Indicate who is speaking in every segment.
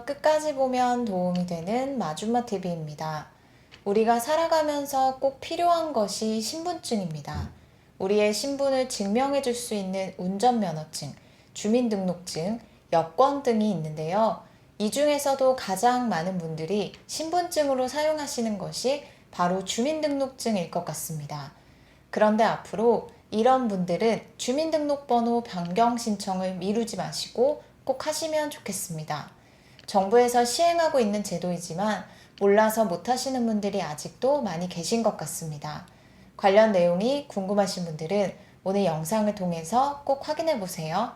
Speaker 1: 안녕하세요. 끝까지 보면 도움이 되는 마줌마TV입니다. 우리가 살아가면서 꼭 필요한 것이 신분증입니다. 우리의 신분을 증명해 줄 수 있는 운전면허증, 주민등록증, 여권 등이 있는데요. 이 중에서도 가장 많은 분들이 신분증으로 사용하시는 것이 바로 주민등록증일 것 같습니다. 그런데 앞으로 이런 분들은 주민등록번호 변경 신청을 미루지 마시고 꼭 하시면 좋겠습니다. 정부에서 시행하고 있는 제도이지만 몰라서 못하시는 분들이 아직도 많이 계신 것 같습니다. 관련 내용이 궁금하신 분들은 오늘 영상을 통해서 꼭 확인해 보세요.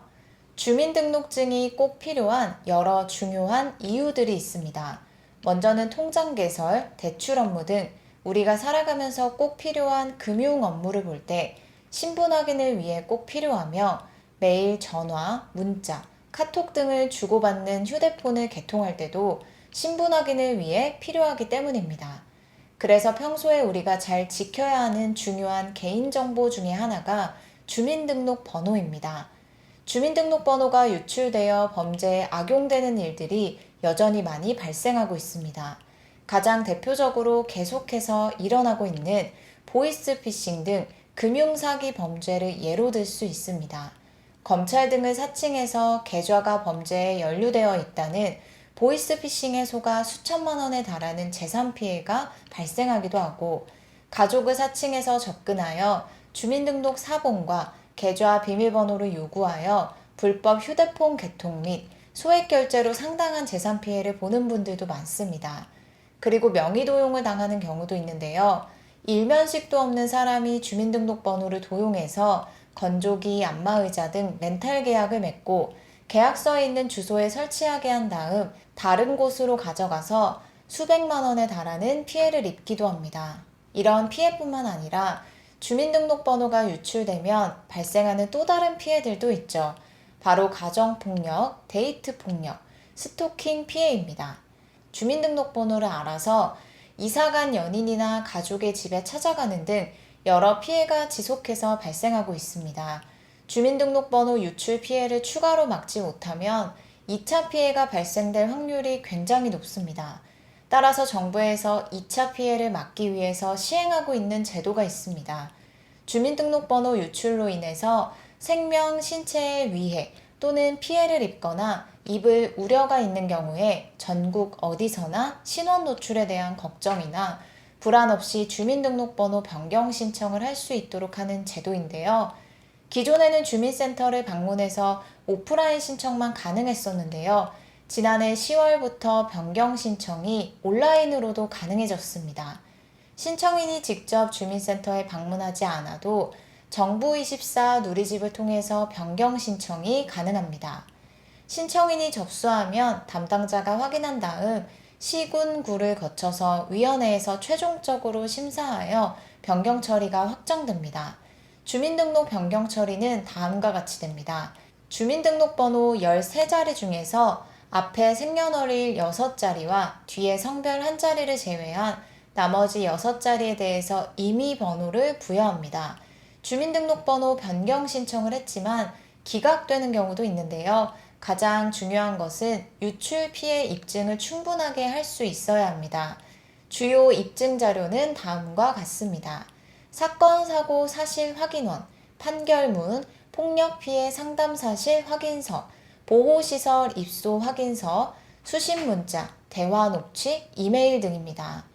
Speaker 1: 주민등록증이 꼭 필요한 여러 중요한 이유들이 있습니다. 먼저는 통장 개설, 대출 업무 등 우리가 살아가면서 꼭 필요한 금융 업무를 볼 때 신분 확인을 위해 꼭 필요하며 매일 전화, 문자, 카톡 등을 주고받는 휴대폰을 개통할 때도 신분 확인을 위해 필요하기 때문입니다. 그래서 평소에 우리가 잘 지켜야 하는 중요한 개인정보 중에 하나가 주민등록번호입니다. 주민등록번호가 유출되어 범죄에 악용되는 일들이 여전히 많이 발생하고 있습니다. 가장 대표적으로 계속해서 일어나고 있는 보이스피싱 등 금융사기 범죄를 예로 들 수 있습니다. 검찰 등을 사칭해서 계좌가 범죄에 연루되어 있다는 보이스피싱에 속아 수천만 원에 달하는 재산 피해가 발생하기도 하고, 가족을 사칭해서 접근하여 주민등록 사본과 계좌 비밀번호를 요구하여 불법 휴대폰 개통 및 소액 결제로 상당한 재산 피해를 보는 분들도 많습니다. 그리고 명의 도용을 당하는 경우도 있는데요. 일면식도 없는 사람이 주민등록번호를 도용해서 건조기, 안마의자 등 렌탈 계약을 맺고 계약서에 있는 주소에 설치하게 한 다음 다른 곳으로 가져가서 수백만 원에 달하는 피해를 입기도 합니다. 이런 피해뿐만 아니라 주민등록번호가 유출되면 발생하는 또 다른 피해들도 있죠. 바로 가정폭력, 데이트폭력, 스토킹 피해입니다. 주민등록번호를 알아서 이사간 연인이나 가족의 집에 찾아가는 등 여러 피해가 지속해서 발생하고 있습니다. 주민등록번호 유출 피해를 추가로 막지 못하면 2차 피해가 발생될 확률이 굉장히 높습니다. 따라서 정부에서 2차 피해를 막기 위해서 시행하고 있는 제도가 있습니다. 주민등록번호 유출로 인해서 생명, 신체에 위해 또는 피해를 입거나 입을 우려가 있는 경우에 전국 어디서나 신원 노출에 대한 걱정이나 불안 없이 주민등록번호 변경 신청을 할 수 있도록 하는 제도인데요. 기존에는 주민센터를 방문해서 오프라인 신청만 가능했었는데요. 지난해 10월부터 변경 신청이 온라인으로도 가능해졌습니다. 신청인이 직접 주민센터에 방문하지 않아도 정부24 누리집을 통해서 변경 신청이 가능합니다. 신청인이 접수하면 담당자가 확인한 다음 시군, 구를 거쳐서 위원회에서 최종적으로 심사하여 변경 처리가 확정됩니다. 주민등록 변경 처리는 다음과 같이 됩니다. 주민등록번호 13자리 중에서 앞에 생년월일 6자리와 뒤에 성별 1자리를 제외한 나머지 6자리에 대해서 임의 번호를 부여합니다. 주민등록번호 변경 신청을 했지만 기각되는 경우도 있는데요. 가장 중요한 것은 유출 피해 입증을 충분하게 할 수 있어야 합니다. 주요 입증 자료는 다음과 같습니다. 사건, 사고, 사실 확인원, 판결문, 폭력 피해 상담 사실 확인서, 보호시설 입소 확인서, 수신 문자, 대화 녹취, 이메일 등입니다.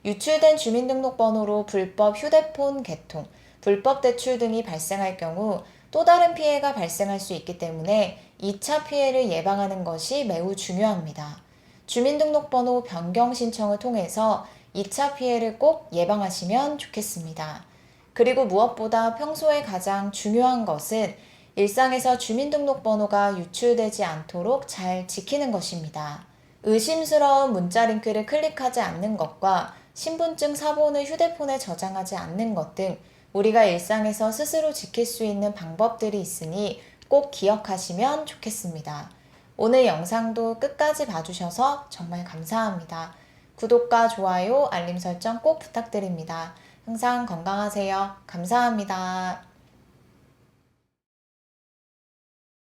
Speaker 1: 유출된 주민등록번호로 불법 휴대폰 개통, 불법 대출 등이 발생할 경우 또 다른 피해가 발생할 수 있기 때문에 2차 피해를 예방하는 것이 매우 중요합니다. 주민등록번호 변경 신청을 통해서 2차 피해를 꼭 예방하시면 좋겠습니다. 그리고 무엇보다 평소에 가장 중요한 것은 일상에서 주민등록번호가 유출되지 않도록 잘 지키는 것입니다. 의심스러운 문자 링크를 클릭하지 않는 것과 신분증 사본을 휴대폰에 저장하지 않는 것 등 우리가 일상에서 스스로 지킬 수 있는 방법들이 있으니 꼭 기억하시면 좋겠습니다. 오늘 영상도 끝까지 봐주셔서 정말 감사합니다. 구독과 좋아요, 알림 설정 꼭 부탁드립니다. 항상 건강하세요. 감사합니다.